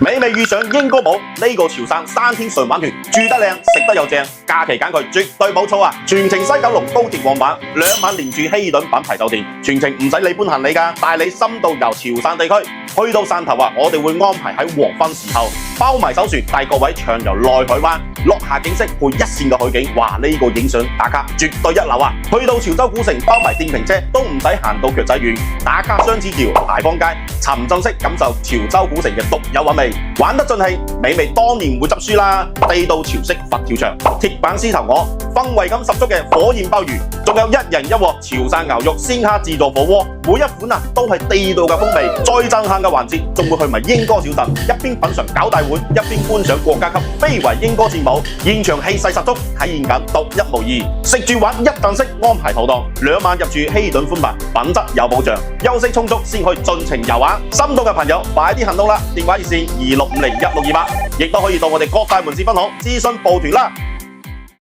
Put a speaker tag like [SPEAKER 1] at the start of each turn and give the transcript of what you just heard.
[SPEAKER 1] 美味遇上英歌舞，呢個潮汕3天純玩團，住得靚，食得又正，假期揀佢絕對冇錯啊！全程西九龍高鐵往返，2晚連住希爾頓品牌酒店，全程唔使你搬行李㗎，帶你深度遊潮汕地區。去到汕頭啊，我哋會安排喺黃昏時候包埋手船，帶各位暢遊內海灣，落下景色配一線嘅海景，哇！呢個影相打卡絕對一流啊！去到潮州古城包埋電瓶車，都唔使行到腳仔遠，打卡雙子橋、牌坊街，沉浸式感受潮州古城嘅獨有韻味，玩得盡興，美味當然唔會執輸啦！地道潮式佛跳牆、鐵板獅頭鵝，氛圍感十足嘅火焰鮑魚，仲有一人一鑊潮汕牛肉鮮蝦自助火鍋，每一款都係地道嘅風味。再震撼嘅環節，仲會去埋英歌小鎮，一邊品嘗搞大碗，一邊觀賞國家級非遺英歌戰舞，現場氣勢十足，體驗感獨一無二。食住玩一站式安排妥當，2晚入住希爾頓寬頻，品質有保障，休息充足先可以盡情遊玩。心動嘅朋友快啲行動啦！電話熱線26501628，亦都可以到我哋各大門市分行諮詢報團啦。